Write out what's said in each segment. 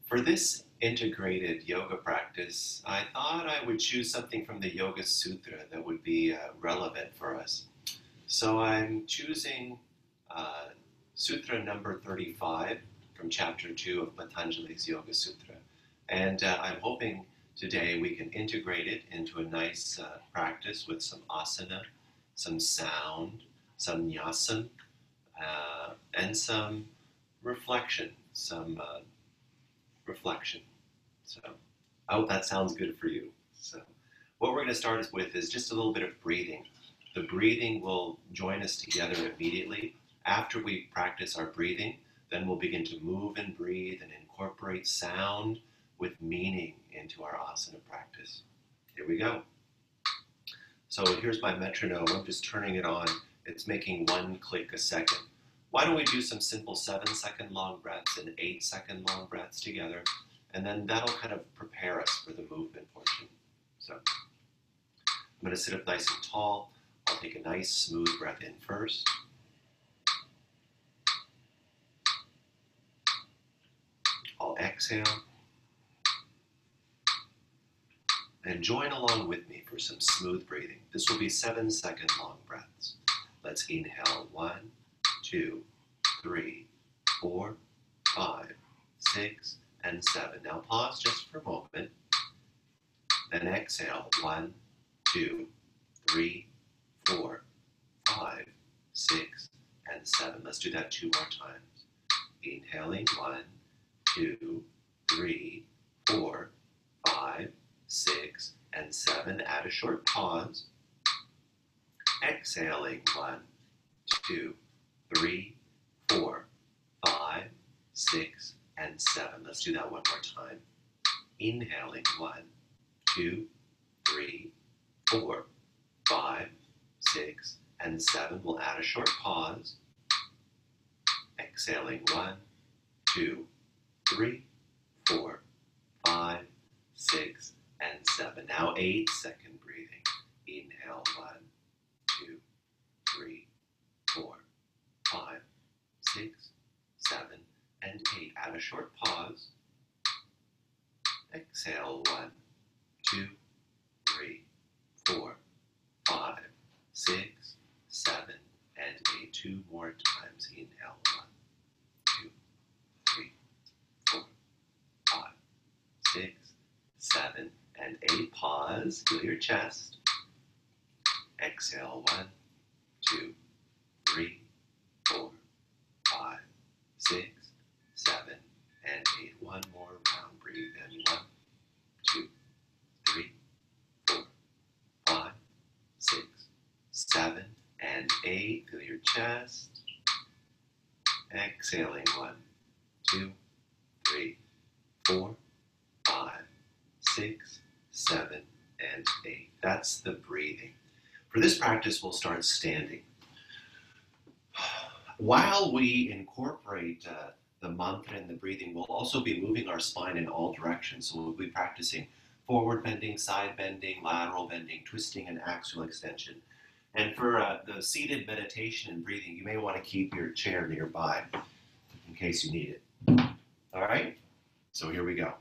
For this integrated yoga practice, I thought I would choose something from the Yoga Sutra that would be relevant for us. So I'm choosing uh, Sutra number 35 from chapter 2 of Patanjali's Yoga Sutra. And I'm hoping today we can integrate it into a nice practice with some asana, some sound, some nyasa, and some reflection, reflection. So I hope that sounds good for you. So what we're going to start with is just a little bit of breathing. The breathing will join us together immediately. After we practice our breathing, then we'll begin to move and breathe and incorporate sound with meaning into our asana practice. Here we go. So here's my metronome. I'm just turning it on. It's making 1 click a second. Why don't we do some simple 7-second long breaths and 8-second long breaths together, and then that'll kind of prepare us for the movement portion. So I'm going to sit up nice and tall. I'll take a nice smooth breath in first. I'll exhale. And join along with me for some smooth breathing. This will be 7-second long breaths. Let's inhale 1, 2, 3, 4, 5, 6, and 7. Now pause just for a moment. Then exhale 1, 2, 3, 4, 5, 6, and 7. Let's do that 2 more times. Inhaling 1, 2, 3, 4, 5, 6, and 7. Add a short pause. Exhaling 1, 2, 3, 4, 5, 6, and 7. Let's do that 1 more time. Inhaling 1, 2, 3, 4, 5, 6, and 7. We'll add a short pause. Exhaling 1, 2, 3, 4, 5, 6, and 7. Now 8-second breathing. Inhale 1, 2, 3, 4, 5, 6, 7, and 8. Add a short pause. Exhale 1, 2, 3, 4, 5, 6, 7, and 8. 2 more times. Inhale 1, 2, 3, 4, 5, 6, 7, and 8. Pause. Feel your chest. Exhale 1, 2, 3, 4, 5, 6, 7, and 8. 1 more round. Breathe in. 1, 2, 3, 4, 5, 6, 7, and 8. Feel your chest. Exhaling 1, 2, 3, 4, 5, 6, 7, and 8. That's the breathing. For this practice, we'll start standing. While we incorporate the mantra and the breathing, we'll also be moving our spine in all directions. So we'll be practicing forward bending, side bending, lateral bending, twisting, and axial extension. And for the seated meditation and breathing, you may want to keep your chair nearby in case you need it. All right? So here we go.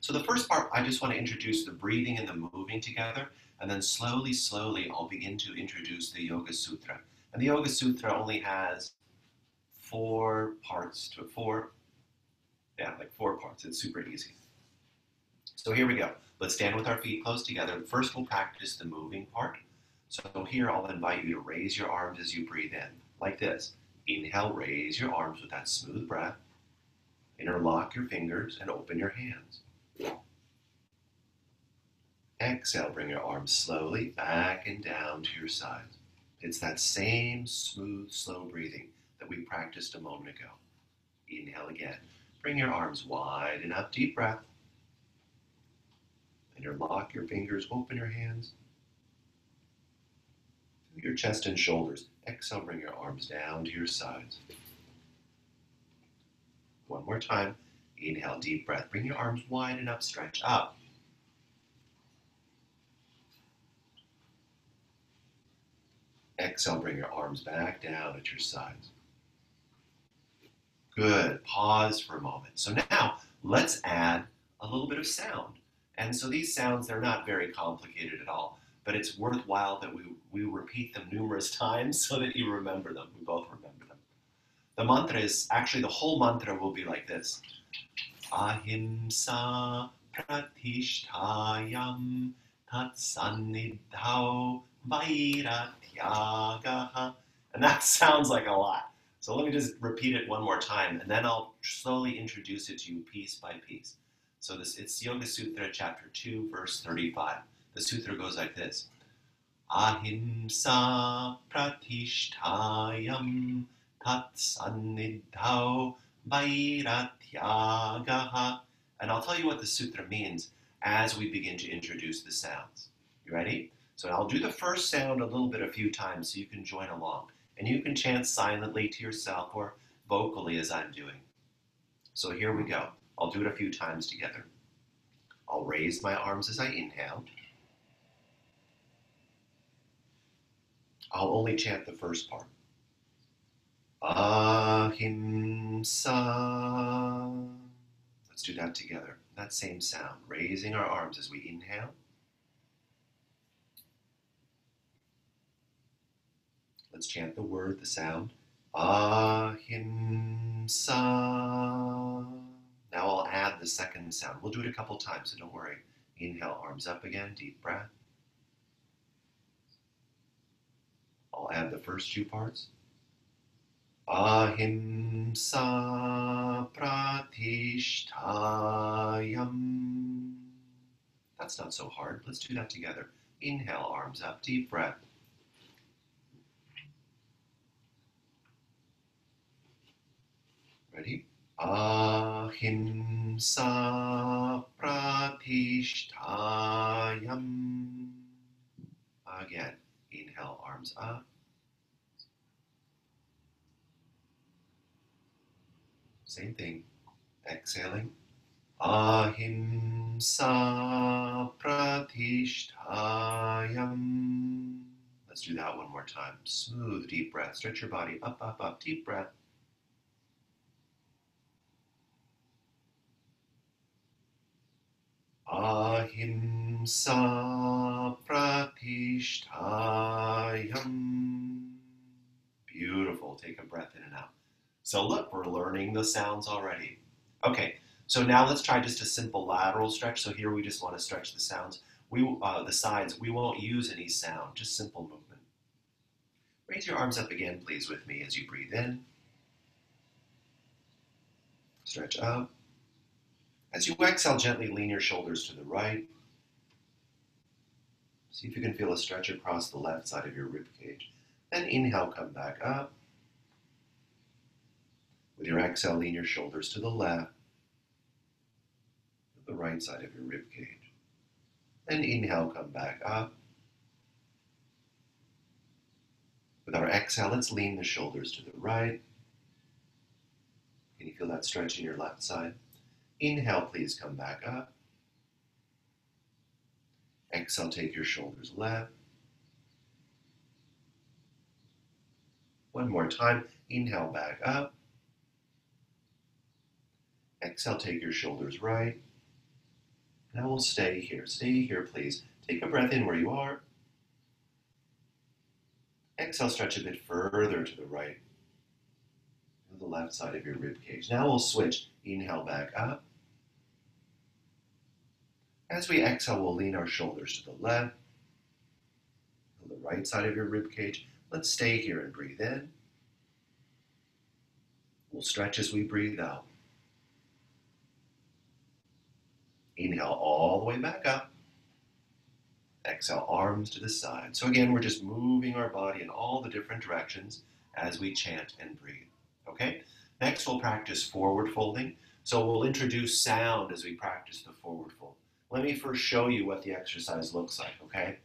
So the first part, I just want to introduce the breathing and the moving together, and then slowly, I'll begin to introduce the Yoga Sutra. And the Yoga Sutra only has 4 parts to 4 parts. It's super easy. So here we go. Let's stand with our feet close together. First, we'll practice the moving part. So here, I'll invite you to raise your arms as you breathe in, like this. Inhale, raise your arms with that smooth breath. Interlock your fingers and open your hands. Exhale, bring your arms slowly back and down to your sides. It's that same smooth, slow breathing that we practiced a moment ago. Inhale again. Bring your arms wide and up, deep breath. Interlock your fingers, open your hands. Feel your chest and shoulders. Exhale, bring your arms down to your sides. 1 more time. Inhale, deep breath. Bring your arms wide and up, stretch up. Exhale, bring your arms back down at your sides. Good. Pause for a moment. So now let's add a little bit of sound. And so these sounds, they're not very complicated at all, but it's worthwhile that we repeat them numerous times so that you remember them. We both remember them. The mantra is, actually the whole mantra will be like this. Ahimsa pratishtayam tatsannidhau vairatyagaha. And that sounds like a lot. So let me just repeat it one more time, and then I'll slowly introduce it to you piece by piece. So it's Yoga Sutra, chapter 2, verse 35. The sutra goes like this. Ahimsa pratishtayam tatsannidhau vairatyagaha. And I'll tell you what the sutra means as we begin to introduce the sounds. You ready? So I'll do the first sound a little bit a few times so you can join along. And you can chant silently to yourself or vocally as I'm doing. So here we go. I'll do it a few times together. I'll raise my arms as I inhale. I'll only chant the first part. Ahimsa. Let's do that together. That same sound. Raising our arms as we inhale. Let's chant the word, the sound. Ahimsa. Now I'll add the second sound. We'll do it a couple times, so don't worry. Inhale, arms up again, deep breath. I'll add the first two parts. Ahimsa pratishtayam. That's not so hard. Let's do that together. Inhale, arms up, deep breath. Ready? Ahimsa pratishtayam. Again, inhale, arms up. Same thing. Exhaling. Ahimsa pratishtayam. Let's do that one more time. Smooth, deep breath. Stretch your body up, up, up. Deep breath. Ahimsa pratishtayam. Beautiful. Take a breath in and out. So look, we're learning the sounds already. Okay, so now let's try just a simple lateral stretch. So here we just want to stretch the sounds. The sides. We won't use any sound, just simple movement. Raise your arms up again, please, with me as you breathe in. Stretch up. As you exhale, gently lean your shoulders to the right. See if you can feel a stretch across the left side of your rib cage. Then inhale, come back up. With your exhale, lean your shoulders to the left, the right side of your rib cage. Then inhale, come back up. With our exhale, let's lean the shoulders to the right. Can you feel that stretch in your left side? Inhale, please come back up. Exhale, take your shoulders left. One more time. Inhale, back up. Exhale, take your shoulders right. Now we'll stay here. Stay here, please. Take a breath in where you are. Exhale, stretch a bit further to the right, to the left side of your rib cage. Now we'll switch. Inhale, back up. As we exhale, we'll lean our shoulders to the left, to the right side of your rib cage. Let's stay here and breathe in. We'll stretch as we breathe out. Inhale all the way back up. Exhale, arms to the side. So again, we're just moving our body in all the different directions as we chant and breathe. Okay? Next, we'll practice forward folding. So we'll introduce sound as we practice the forward fold. Let me first show you what the exercise looks like, okay?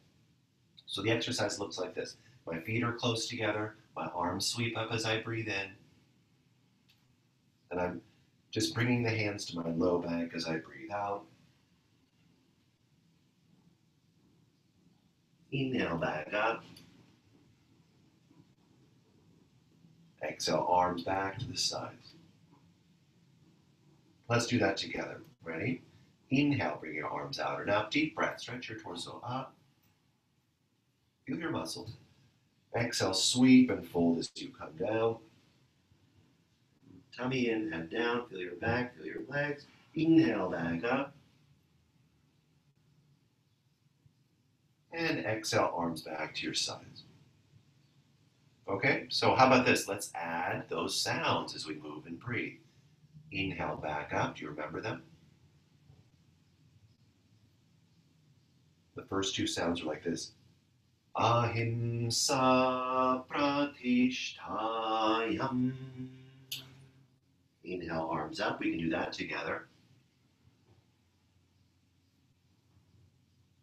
So the exercise looks like this. My feet are close together. My arms sweep up as I breathe in. And I'm just bringing the hands to my low back as I breathe out. Inhale back up. Exhale, arms back to the sides. Let's do that together. Ready? Inhale, bring your arms out and up. Deep breath, stretch your torso up. Feel your muscles. Exhale, sweep and fold as you come down. Tummy in, head down. Feel your back, feel your legs. Inhale, back up. And exhale, arms back to your sides. Okay, so how about this? Let's add those sounds as we move and breathe. Inhale, back up. Do you remember them? The first two sounds are like this. Ahimsa pratishtayam. Inhale, arms up. We can do that together.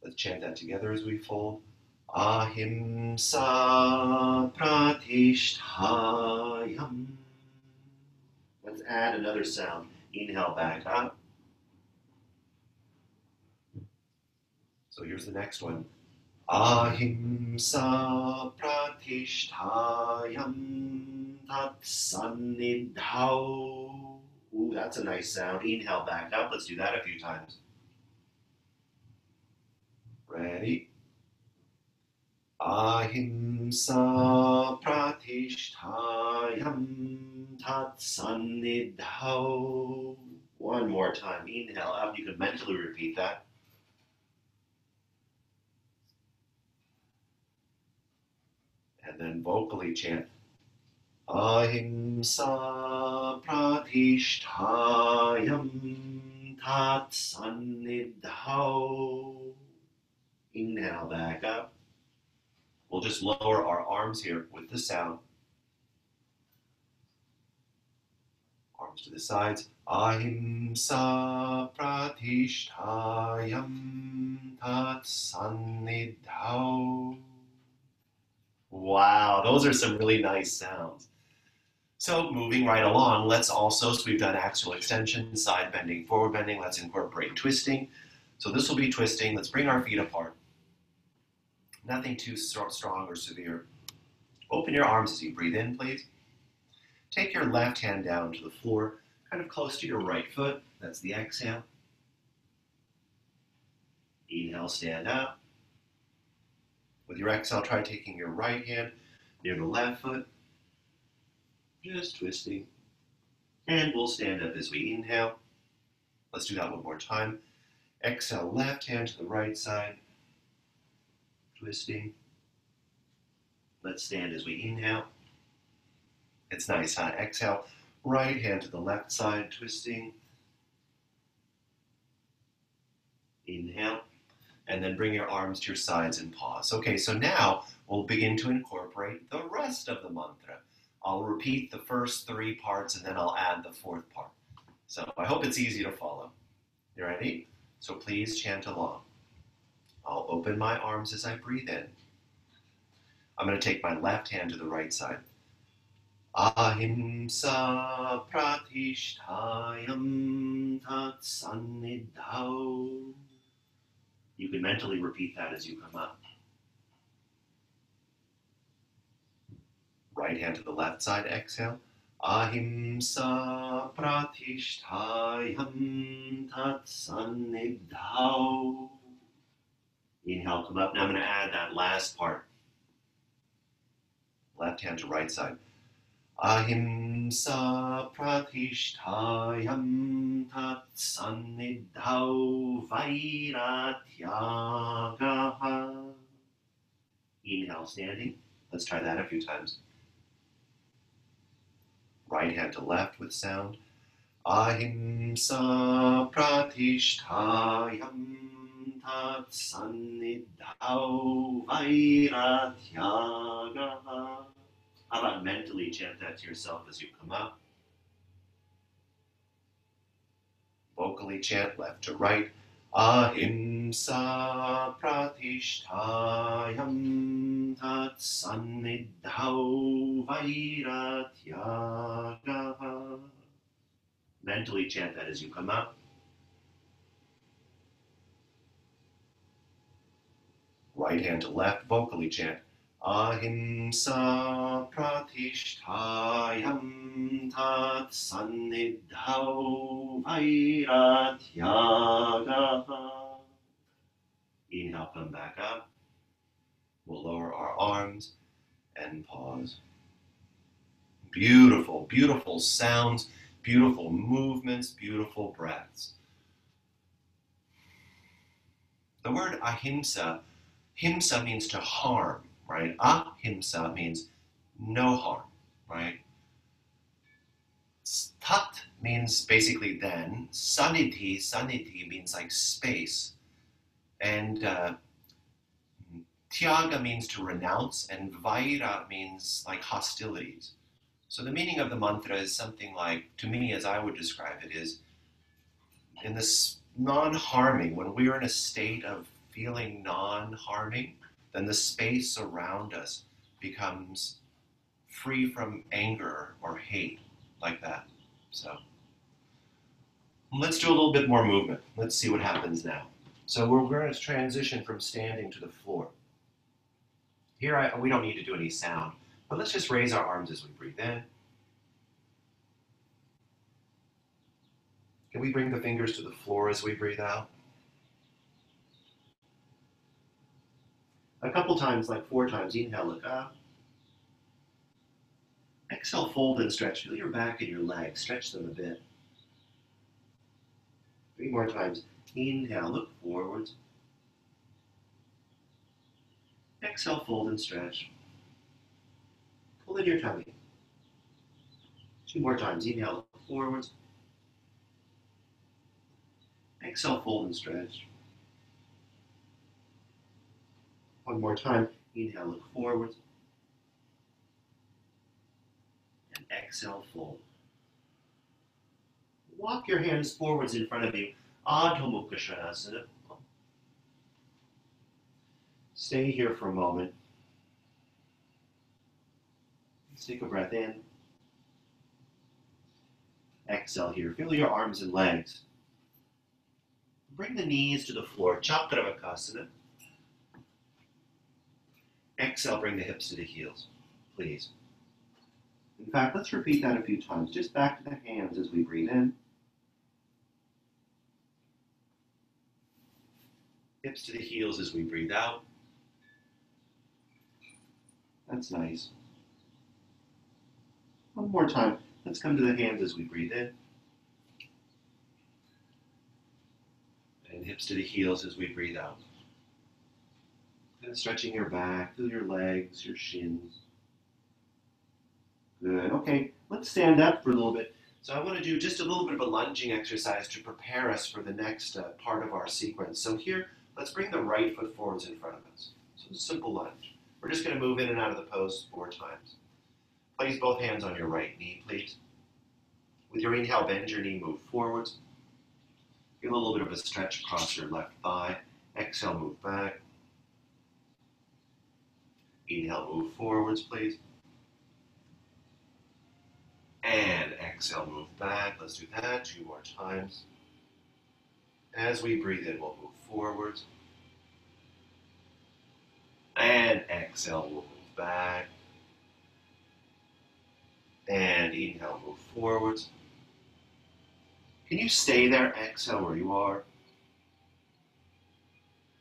Let's chant that together as we fold. Ahimsa pratishtayam. Let's add another sound. Inhale, back up. So here's the next one. Ahimsa pratishtayam tat sannidhau. Ooh, that's a nice sound. Inhale, back up. Let's do that a few times. Ready? Ahimsa pratishtayam tat sannidhau. One more time. Inhale up. You can mentally repeat that. And then vocally chant. Ahimsa pratishtayam tat sannidhau. Inhale, back up. We'll just lower our arms here with the sound. Arms to the sides. Ahimsa pratishtayam tat sannidhau. Wow, those are some really nice sounds. So moving right along, let's also, so we've done axial extension, side bending, forward bending, let's incorporate twisting. So this will be twisting. Let's bring our feet apart. Nothing too strong or severe. Open your arms as you breathe in, please. Take your left hand down to the floor, kind of close to your right foot. That's the exhale. Inhale, stand up. With your exhale, try taking your right hand near the left foot. Just twisting. And we'll stand up as we inhale. Let's do that one more time. Exhale, left hand to the right side. Twisting. Let's stand as we inhale. It's nice, huh? Exhale, right hand to the left side, twisting. Inhale. And then bring your arms to your sides and pause. Okay, so now we'll begin to incorporate the rest of the mantra. I'll repeat the first three parts and then I'll add the fourth part. So I hope it's easy to follow. You ready? So please chant along. I'll open my arms as I breathe in. I'm going to take my left hand to the right side. Ahimsa pratishtayam tat sannidhau. You can mentally repeat that as you come up. Right hand to the left side, exhale. Ahimsa pratishtayam tat sannidhau. Inhale, come up. Now I'm going to add that last part. Left hand to right side. Ahimsa pratishtayam tat sannidhau vairatyagaha. Inhale, standing. Let's try that a few times. Right hand to left with sound. Ahimsa pratishtayam tat sannidhau vairatyagaha. How about mentally chant that to yourself as you come up? Vocally chant left to right. Ahimsa pratishtayam tat sannidhau vairatyagaha. Mentally chant that as you come up. Right hand to left, vocally chant. Ahimsa pratishtayam tat sannidhau vairatyaga. Inhale, come back up. We'll lower our arms and pause. Beautiful, beautiful sounds, beautiful movements, beautiful breaths. The word ahimsa, himsa means to harm, right? Ahimsa means no harm, right? Tat means basically then. Saniti means like space. And tyaga means to renounce, and vaira means like hostilities. So the meaning of the mantra is something like, to me as I would describe it, is in this non-harming, when we're in a state of feeling non-harming, then the space around us becomes free from anger or hate, like that. So let's do a little bit more movement. Let's see what happens now. So we're going to transition from standing to the floor. Here, we don't need to do any sound, but let's just raise our arms as we breathe in. Can we bring the fingers to the floor as we breathe out? A couple times, like 4 times. Inhale, look up. Exhale, fold and stretch. Feel your back and your legs. Stretch them a bit. 3 more times. Inhale, look forwards. Exhale, fold and stretch. Pull in your tummy. 2 more times. Inhale, look forwards. Exhale, fold and stretch. 1 more time. Inhale, look forwards. And exhale, fold. Walk your hands forwards in front of you. Adho Mukha Svanasana. Stay here for a moment. Let's take a breath in. Exhale here. Feel your arms and legs. Bring the knees to the floor. Chatravakasana. Exhale, bring the hips to the heels, please. In fact, let's repeat that a few times. Just back to the hands as we breathe in. Hips to the heels as we breathe out. That's nice. 1 more time. Let's come to the hands as we breathe in. And hips to the heels as we breathe out. And stretching your back, feel your legs, your shins. Good. Okay, let's stand up for a little bit. So I want to do just a little bit of a lunging exercise to prepare us for the next part of our sequence. So here, let's bring the right foot forwards in front of us. So a simple lunge. We're just going to move in and out of the pose 4 times. Place both hands on your right knee, please. With your inhale, bend your knee, move forwards. Feel a little bit of a stretch across your left thigh. Exhale, move back. Inhale, move forwards, please. And exhale, move back. Let's do that 2 more times. As we breathe in, we'll move forwards. And exhale, we'll move back. And inhale, move forwards. Can you stay there? Exhale where you are.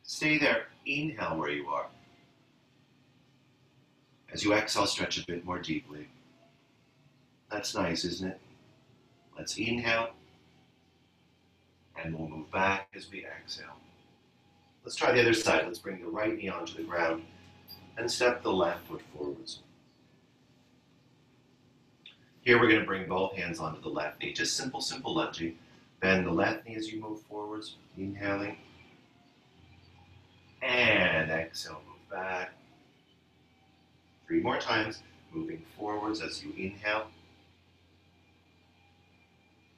Stay there. Inhale where you are. As you exhale, stretch a bit more deeply. That's nice, isn't it? Let's inhale. And we'll move back as we exhale. Let's try the other side. Let's bring the right knee onto the ground and step the left foot forwards. Here we're going to bring both hands onto the left knee. Just simple lunging. Bend the left knee as you move forwards. Inhaling. And exhale, move back. 3 more times. Moving forwards as you inhale.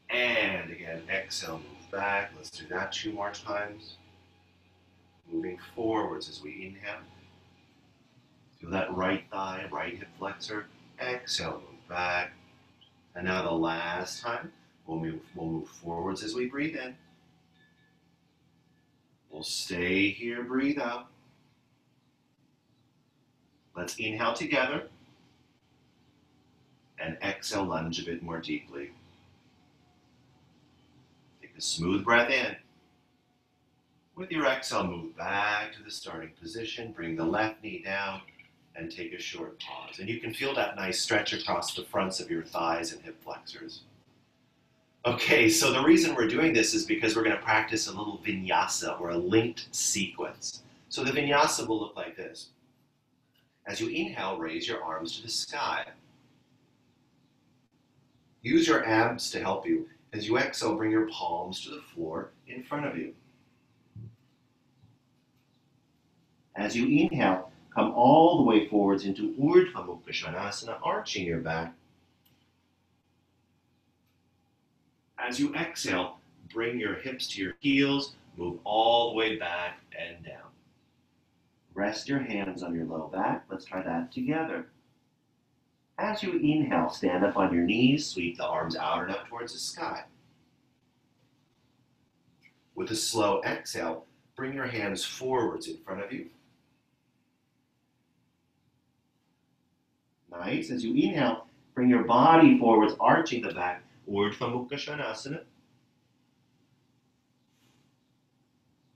And again, exhale, move back. Let's do that 2 more times. Moving forwards as we inhale. Feel that right thigh, right hip flexor. Exhale, move back. And now the last time, we'll move forwards as we breathe in. We'll stay here, breathe out. Let's inhale together and exhale, lunge a bit more deeply. Take a smooth breath in. With your exhale, move back to the starting position. Bring the left knee down and take a short pause. And you can feel that nice stretch across the fronts of your thighs and hip flexors. Okay, so the reason we're doing this is because we're going to practice a little vinyasa, or a linked sequence. So the vinyasa will look like this. As you inhale, raise your arms to the sky. Use your abs to help you. As you exhale, bring your palms to the floor in front of you. As you inhale, come all the way forwards into Urdhva Mukha Svanasana, arching your back. As you exhale, bring your hips to your heels, move all the way back and down. Rest your hands on your low back. Let's try that together. As you inhale, stand up on your knees, sweep the arms out and up towards the sky. With a slow exhale, bring your hands forwards in front of you. Nice. As you inhale, bring your body forwards, arching the back, Urdhva Mukha Svanasana.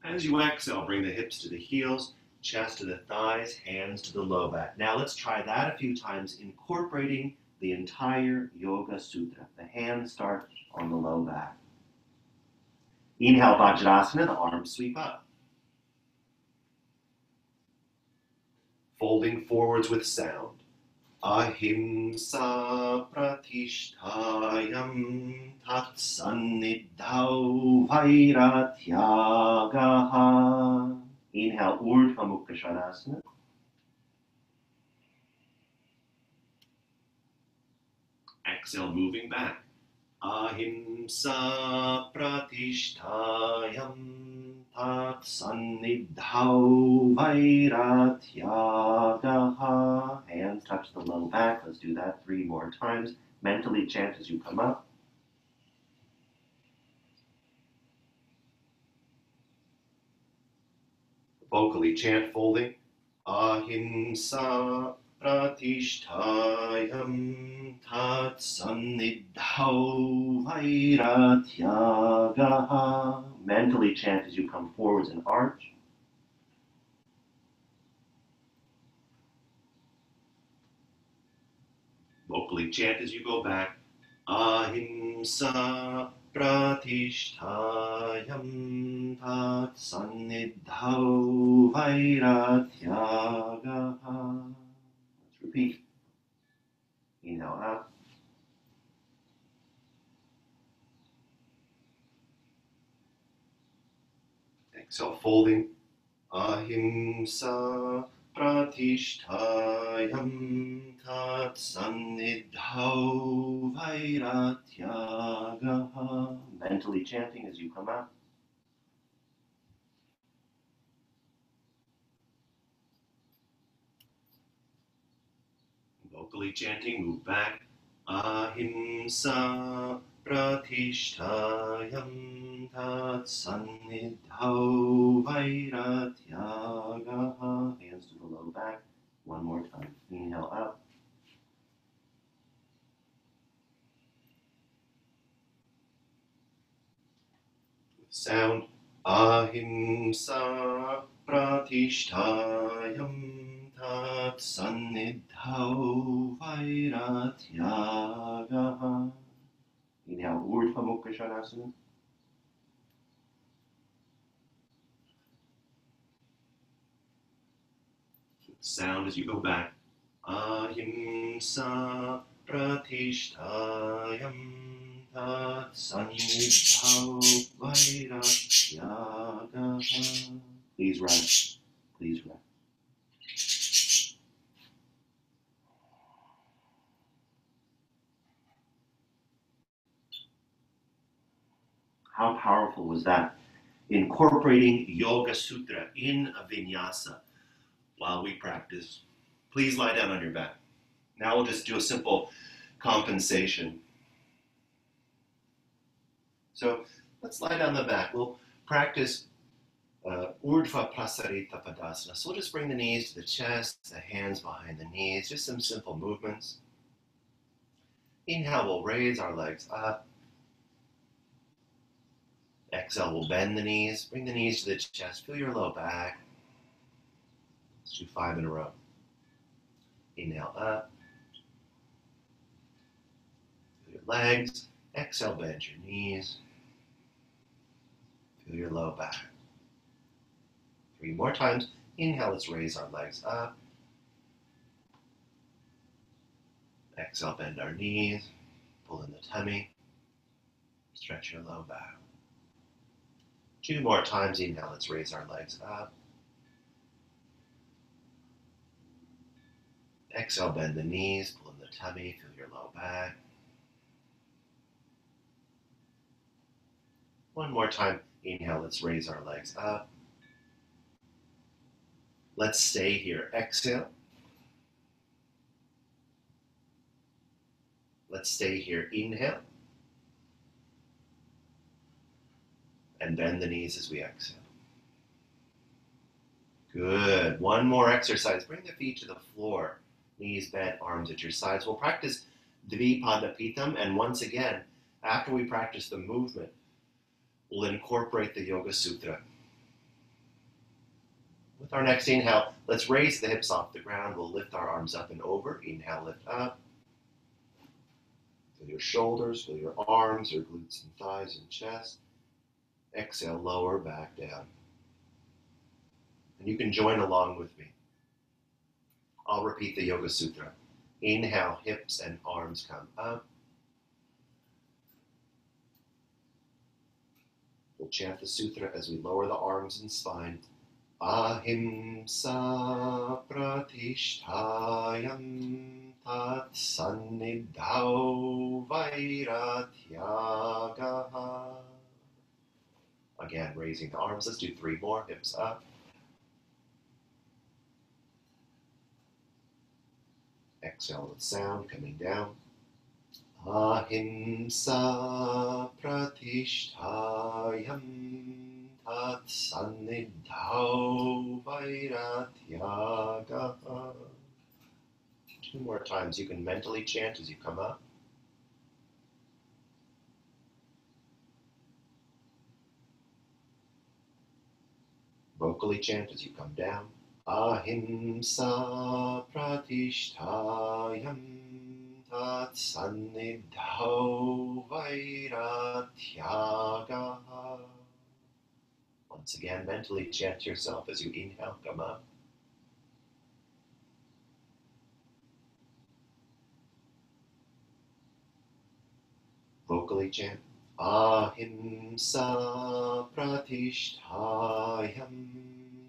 As you exhale, bring the hips to the heels, chest to the thighs, hands to the low back. Now let's try that a few times, incorporating the entire Yoga Sutra. The hands start on the low back. Inhale, Vajrasana, the arms sweep up. Folding forwards with sound. Ahimsa pratishtayam tat sannidhau vairatyagaha. Inhale, Urdhva Mukha Svanasana. Exhale, moving back. Ahimsa pratishtayam tat sannidhau vairatyagaha. Hands touch the low back. Let's do that 3 more times. Mentally chant as you come up. Vocally chant, folding. Ahimsa pratishtayam tat sannidhau vairatyagaha. Mentally chant as you come forwards and arch. Vocally chant as you go back. Ahimsa pratishtayam tat sannidhau vairatyagaha. Let's repeat. Inhale up. Exhale, folding. Ahimsa pratishtayam tat sannidhau vairatyagaha. Mentally chanting as you come out. Vocally chanting, move back. Ahimsa pratishtayam tat sannidhau vairatyagaha. Hands to the low back. One more time. Inhale up. Sound. Ahimsa pratishtayam tat sannidhau vairatyagaha. Inhale, Urdhva Mukha Svanasana. Sound as you go back. Ahimsa pratishtayam tat sannidhau vairatyagaha. Please rest. Please rest. How powerful was that? Incorporating Yoga Sutra in a vinyasa while we practice. Please lie down on your back. Now we'll just do a simple compensation. So let's lie down the back. We'll practice Urdhva Prasarita Padasana. So we'll just bring the knees to the chest, the hands behind the knees, just some simple movements. Inhale, we'll raise our legs up. Exhale, we'll bend the knees, bring the knees to the chest, feel your low back. Let's do 5 in a row. Inhale up. Feel your legs. Exhale, bend your knees. Feel your low back. 3 more times. Inhale, let's raise our legs up. Exhale, bend our knees. Pull in the tummy. Stretch your low back. 2 more times. Inhale, let's raise our legs up. Exhale, bend the knees, pull in the tummy, feel your low back. 1 more time. Inhale, let's raise our legs up. Let's stay here. Exhale. Let's stay here. Inhale. And bend the knees as we exhale. Good. 1 more exercise. Bring the feet to the floor. Knees bent, arms at your sides. We'll practice Dvipada-Pitam, and once again, after we practice the movement, we'll incorporate the Yoga Sutra. With our next inhale, let's raise the hips off the ground. We'll lift our arms up and over. Inhale, lift up. Feel your shoulders, feel your arms, your glutes and thighs and chest. Exhale, lower, back down. And you can join along with me. I'll repeat the Yoga Sutra. Inhale, hips and arms come up. We'll chant the sutra as we lower the arms and spine. Ahimsa pratishtayam tat sannidhau vairatyagaha. Again, raising the arms. Let's do 3 more. Hips up. Exhale with sound, coming down. Ahimsa pratishtayam tat sannidhau vairatyagaha. 2 more times. You can mentally chant as you come up. Vocally chant as you come down. Ahimsa pratishtayam tat sannidhau vairatyagaha. Once again, mentally chant to yourself as you inhale, come up. Vocally chant. Ahimsa pratishtayam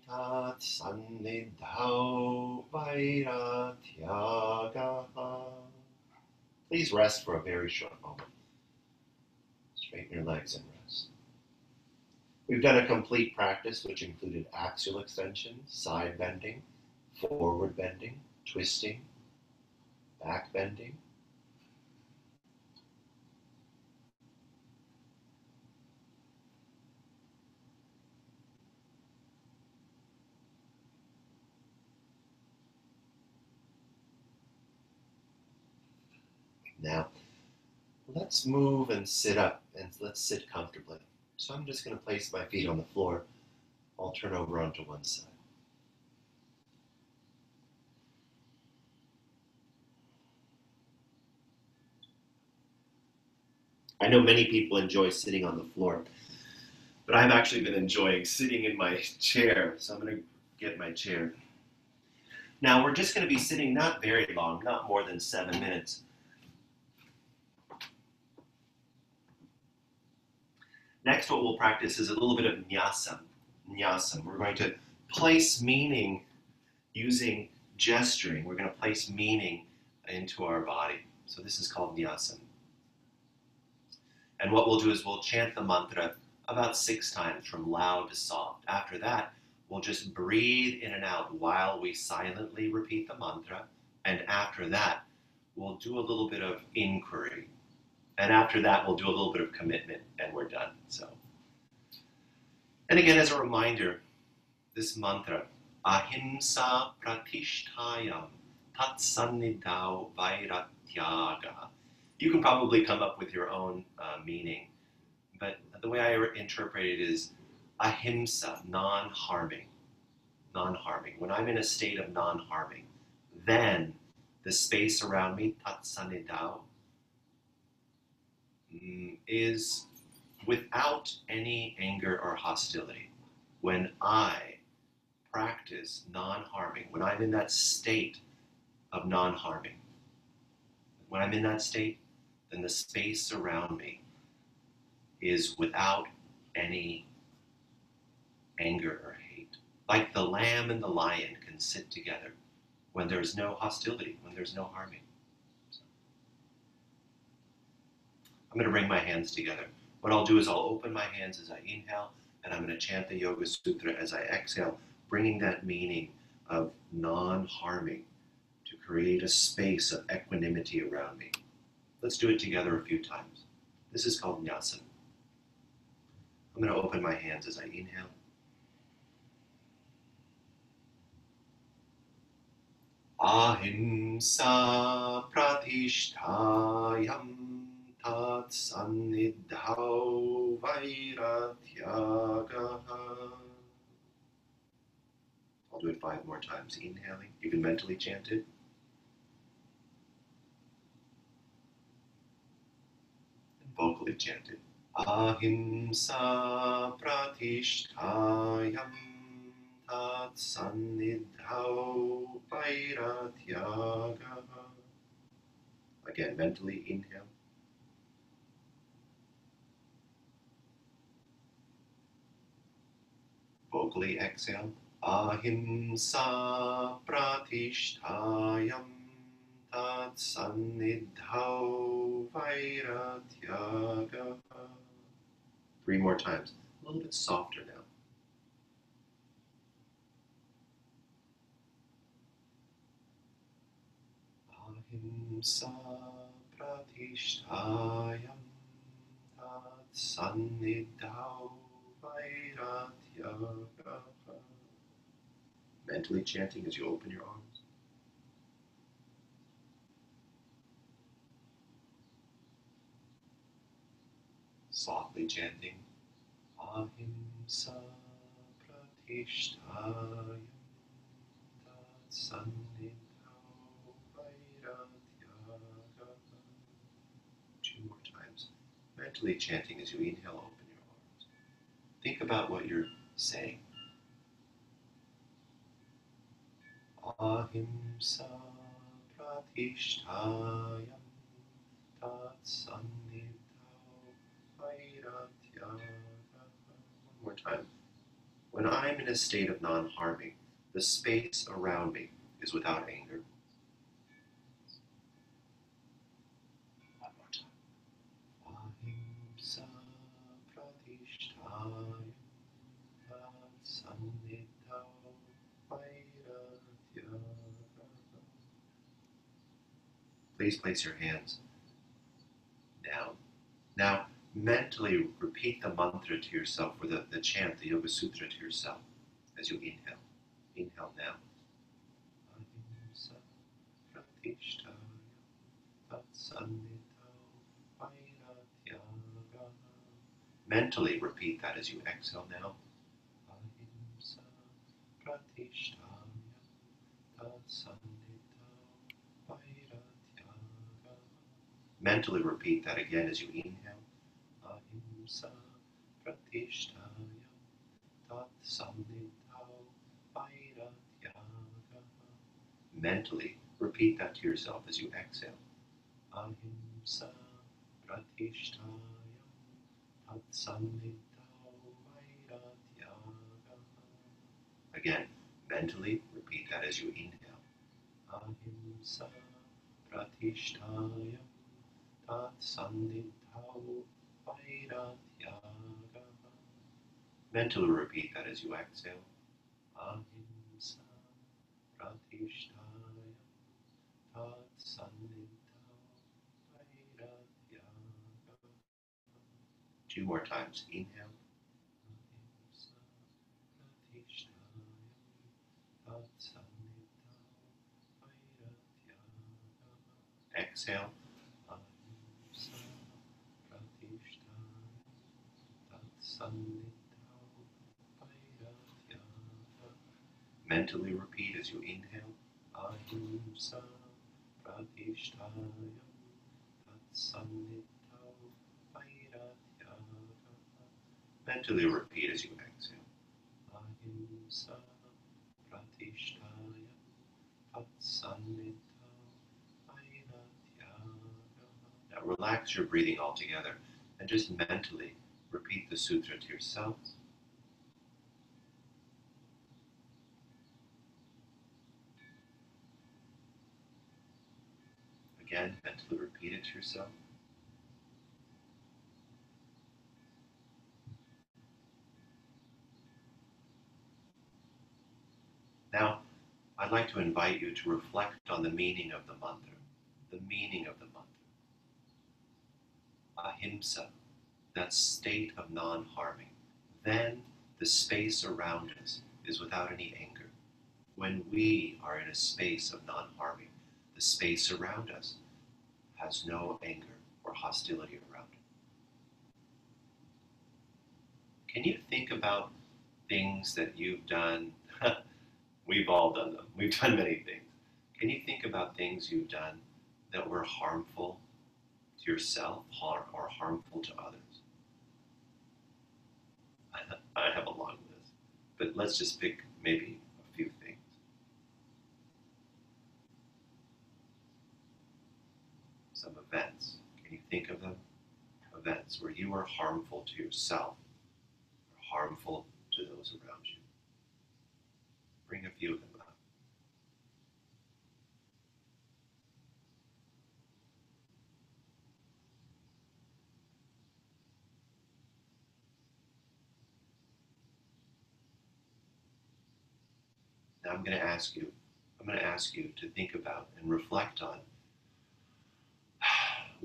tat sannidhau vairatyagaha. Please rest for a very short moment. Straighten your legs and rest. We've done a complete practice which included axial extension, side bending, forward bending, twisting, back bending. Now, let's move and sit up, and let's sit comfortably. So I'm just going to place my feet on the floor. I'll turn over onto one side. I know many people enjoy sitting on the floor, but I've actually been enjoying sitting in my chair, so I'm going to get my chair. Now, we're just going to be sitting not very long, not more than 7 minutes. Next, what we'll practice is a little bit of Nyasa. Nyasa. We're going to place meaning using gesturing. We're going to place meaning into our body. So this is called Nyasa. And what we'll do is we'll chant the mantra about 6 times from loud to soft. After that, we'll just breathe in and out while we silently repeat the mantra. And after that, we'll do a little bit of inquiry. And after that, we'll do a little bit of commitment, and we're done. So, and again, as a reminder, this mantra, Ahimsa pratishtayam tatsannidhau vairatyaga. You can probably come up with your own meaning, but the way I interpret it is ahimsa, non-harming. Non-harming. When I'm in a state of non-harming, then the space around me, tatsannidhau, is without any anger or hostility. When I practice non-harming, when I'm in that state of non-harming, when I'm in that state, then the space around me is without any anger or hate. Like the lamb and the lion can sit together when there's no hostility, when there's no harming. So, I'm going to bring my hands together. What I'll do is I'll open my hands as I inhale, and I'm going to chant the Yoga Sutra as I exhale, bringing that meaning of non-harming to create a space of equanimity around me. Let's do it together a few times. This is called Nyasa. I'm going to open my hands as I inhale. Ahimsa pratishtayam tat sannidhau vairatyaga. I'll do it 5 more times. Inhaling. You can mentally chant it. And vocally chant it. Ahimsa pratishtayam tat sannidhau vairatyaga. Again, mentally inhale. Vocally exhale. Ahimsa pratishtayam tat sannidhau vairatyaga. 3 more times. A little bit softer now. Ahimsa pratishtayam tat sannidhau vairatyaga. Mentally chanting as you open your arms. Softly chanting. Ahimsa pratishtayam tat sannidhau vairatyaga. 2 more times. Mentally chanting as you inhale, open your arms. Think about what you're saying. Ahimsa pratishtayam tat sannidhau vairatyaga. 1 more time. When I'm in a state of non-harming, the space around me is without anger. 1 more time. Ahimsa pratishtayam tat sannidhau vairatyaga. Please place your hands down. Now, mentally repeat the mantra to yourself, or the chant, the Yoga Sutra to yourself as you inhale. Inhale now. Ahimsa pratishtayam tat sannidhau vairatyaga. Mentally repeat that as you exhale now. Ahimsa pratishtayam tat sannidhau vairatyaga. Mentally repeat that again as you inhale. Ahimsa pratishtayam tat sannidhau vairatyaga. Mentally repeat that to yourself as you exhale. Ahimsa pratishtayam tat sannidhau vairatyaga. Again, mentally repeat that as you inhale. Ahimsa pratishtayam tat sannidhau vairatyaga. Mentally repeat that as you exhale. Ahimsa pratishtayam tat sannidhau vairatyaga. 2 more times. Inhale. Ahimsa pratishtayam Exhale. Mentally repeat as you inhale. Ahimsa pratishtaya tatsannitau vairatyaya. Mentally repeat as you exhale. Ahimsa pratishtaya tatsannitau vairatyaya. Now relax your breathing altogether and just mentally repeat the sutra to yourself. Again, mentally repeat it to yourself. Now, I'd like to invite you to reflect on the meaning of the mantra. The meaning of the mantra. Ahimsa, that state of non-harming. Then the space around us is without any anger. When we are in a space of non-harming, the space around us has no anger or hostility around it. Can you think about things that you've done? We've all done them. We've done many things. Can you think about things you've done that were harmful to yourself or harmful to others? I have a long list, but let's just pick maybe a few things. Some events. Can you think of them? Events where you were harmful to yourself or harmful to those around you. Bring a few of them up. Now I'm going to ask you to think about and reflect on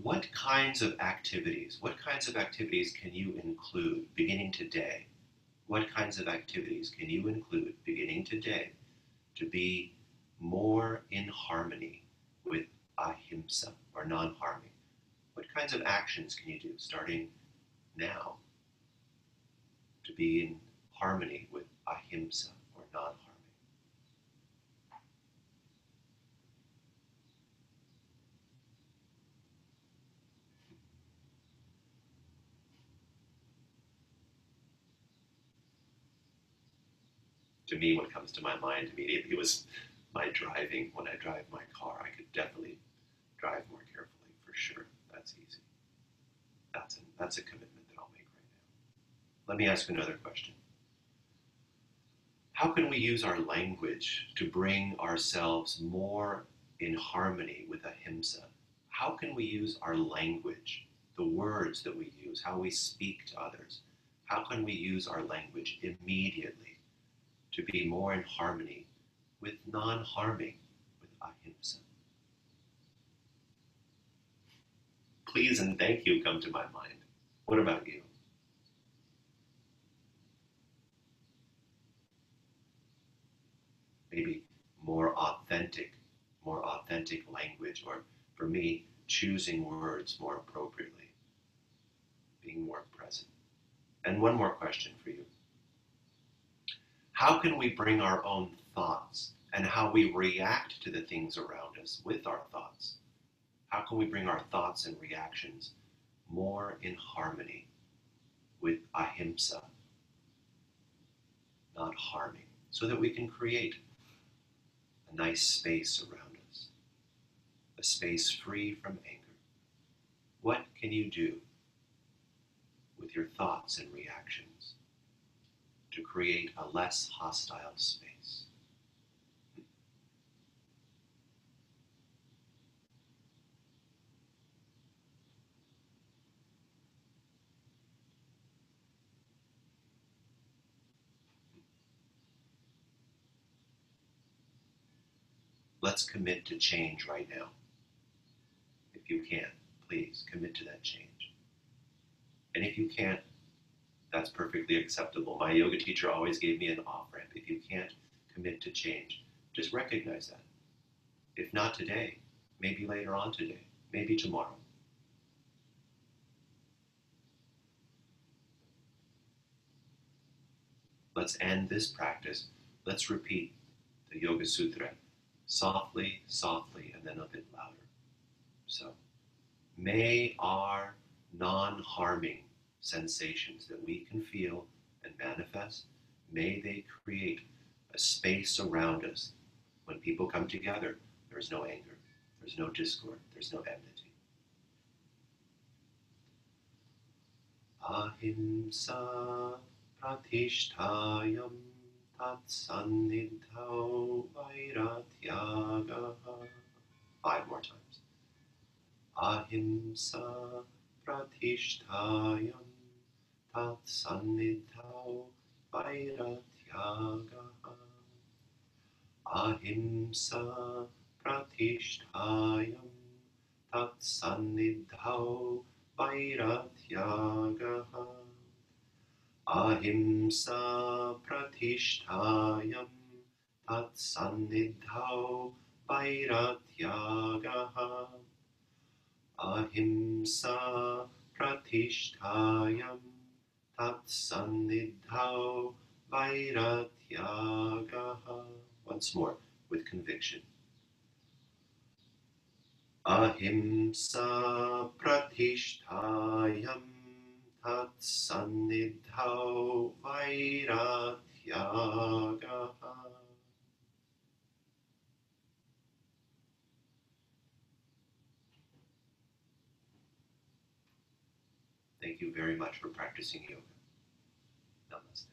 what kinds of activities can you include beginning today? What kinds of activities can you include beginning today to be more in harmony with ahimsa or non-harming? What kinds of actions can you do starting now to be in harmony with ahimsa or non-harming? To me, what comes to my mind immediately was my driving. When I drive my car, I could definitely drive more carefully, for sure. That's easy. That's a commitment that I'll make right now. Let me ask another question. How can we use our language to bring ourselves more in harmony with ahimsa? How can we use our language, the words that we use, how we speak to others? How can we use our language immediately to be more in harmony with non-harming, with ahimsa? Please and thank you come to my mind. What about you? Maybe more authentic language, or for me, choosing words more appropriately, being more present. And one more question for you. How can we bring our own thoughts and how we react to the things around us with our thoughts? How can we bring our thoughts and reactions more in harmony with ahimsa, not harming, so that we can create a nice space around us, a space free from anger? What can you do with your thoughts and reactions to create a less hostile space? Let's commit to change right now. If you can, please commit to that change. And if you can't, that's perfectly acceptable. My yoga teacher always gave me an off-ramp. If you can't, commit to change. Just recognize that. If not today, maybe later on today, maybe tomorrow. Let's end this practice. Let's repeat the Yoga Sutra softly, softly, and then a bit louder. So, may our non-harming sensations that we can feel and manifest, may they create a space around us. When people come together, there is no anger, there's no discord, there's no enmity. Ahimsa pratishtayam tat sannidhau vairatyagaha. 5 more times. Ahimsa pratishtayam tat sannidhau vairatyagaha. Ahimsa pratishtayam tat sannidhau vairatyagaha. Ahimsa pratishtayam tat sannidhau vairatyagaha. Ahimsa pratishtayam tat sannidhau vairatyagaha. Once more, with conviction. Ahimsa pratishtayam tat sannidhau vairatyagaha. Thank you very much for practicing yoga. Namaste.